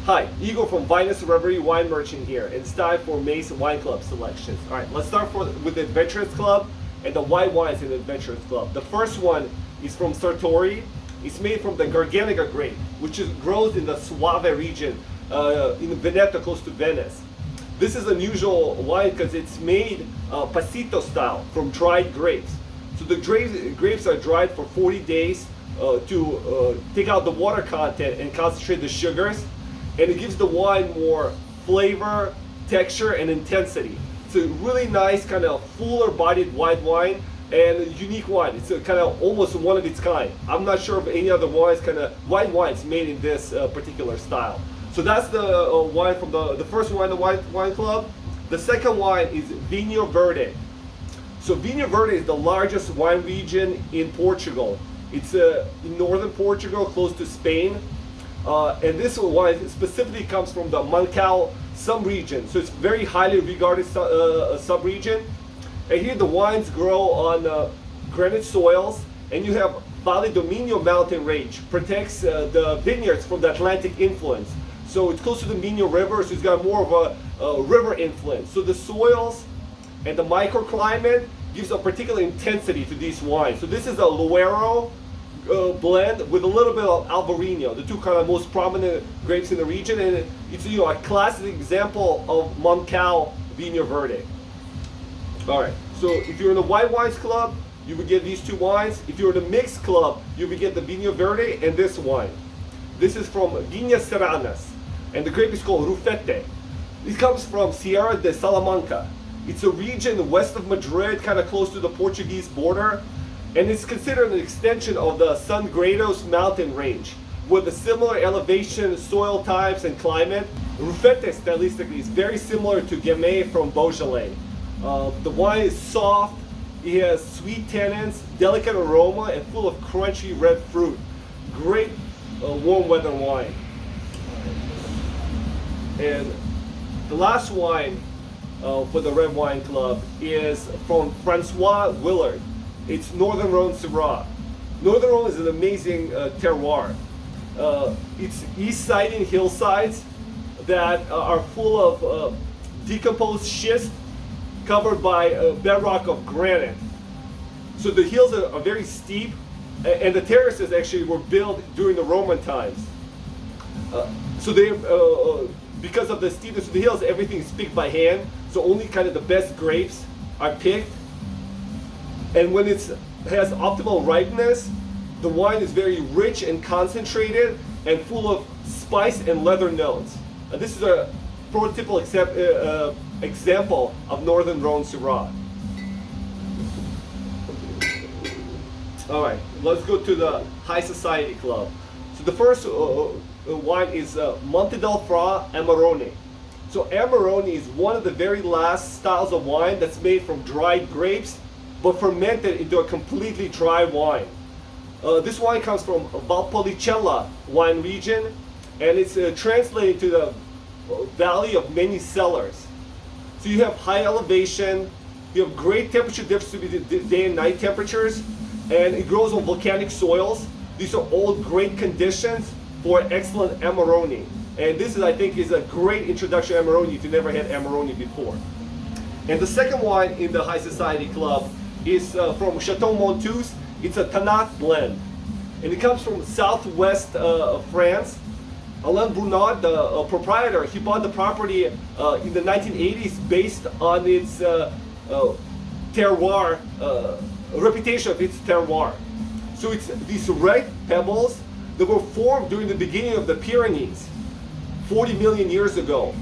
Hi, Igor from Vinous Reverie Wine Merchant here, and it's time for May's Wine Club selections. Alright, let's start with the Adventurous Club and the white wines in the Adventurous Club. The first one is from Sartori. It's made from the Garganega grape, which grows in the Soave region in Veneto, close to Venice. This is an unusual wine because it's made pasito style from dried grapes. So the grapes are dried for 40 days to take out the water content and concentrate the sugars. And it gives the wine more flavor, texture, and intensity. It's a really nice, kind of fuller bodied white wine and a unique wine. It's a kind of almost one of its kind. I'm not sure of any other wines, kind of white wines made in this particular style. So that's the wine from the first wine, the White Wine Club. The second wine is Vinho Verde. So Vinho Verde is the largest wine region in Portugal. It's in northern Portugal, close to Spain. And this wine specifically comes from the Mancao sub-region. So it's very highly regarded sub-region. And here the wines grow on granite soils, and you have Vale do Minho mountain range, protects the vineyards from the Atlantic influence. So it's close to the Minho River, so it's got more of a river influence. So the soils and the microclimate gives a particular intensity to these wines. So this is a Loero blend with a little bit of Alvarinho, the two kind of most prominent grapes in the region, and it's a classic example of Mancao Vinho Verde. All right, so if you're in the White Wines Club, you would get these two wines. If you're in the Mixed Club, you would get the Vinho Verde and this wine. This is from Viñas Serranas, and the grape is called Rufete. It comes from Sierra de Salamanca. It's a region west of Madrid, kind of close to the Portuguese border. And it's considered an extension of the Sangrados mountain range with a similar elevation, soil types, and climate. Rufete stylistically is very similar to Gamay from Beaujolais. The wine is soft, it has sweet tannins, delicate aroma, and full of crunchy red fruit. Great warm weather wine. And the last wine for the Red Wine Club is from Francois Willard. It's Northern Rhone Syrah. Northern Rhone is an amazing terroir. It's east-siding hillsides that are full of decomposed schist covered by bedrock of granite. So the hills are very steep, and the terraces actually were built during the Roman times. So they, because of the steepness of the hills, everything is picked by hand. So only kind of the best grapes are picked. And when it has optimal ripeness, the wine is very rich and concentrated and full of spice and leather notes. This is a prototypical example of Northern Rhone Syrah. All right, let's go to the High Society Club. So the first wine is Monte del Fra Amarone. So Amarone is one of the very last styles of wine that's made from dried grapes, but fermented into a completely dry wine. This wine comes from Valpolicella wine region, and it's translated to the Valley of Many Cellars. So you have high elevation, you have great temperature difference between day and night temperatures, and it grows on volcanic soils. These are all great conditions for excellent Amarone. And this is, I think, is a great introduction to Amarone if you never had Amarone before. And the second wine in the High Society Club is from Chateau Montus. It's a Tannat blend, and it comes from southwest of France. Alain Brunard, the proprietor, he bought the property in the 1980s based on its terroir, reputation of its terroir. So it's these red pebbles that were formed during the beginning of the Pyrenees 40 million years ago.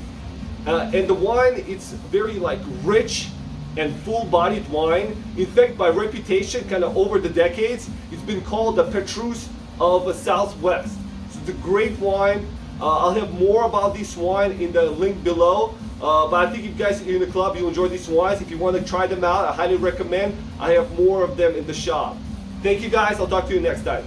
And the wine, it's very rich and full-bodied wine. In fact, by reputation, kind of over the decades, it's been called the Petrus of the Southwest. So it's a great wine. I'll have more about this wine in the link below. But I think if you guys are in the club, you'll enjoy these wines. If you want to try them out, I highly recommend. I have more of them in the shop. Thank you guys. I'll talk to you next time.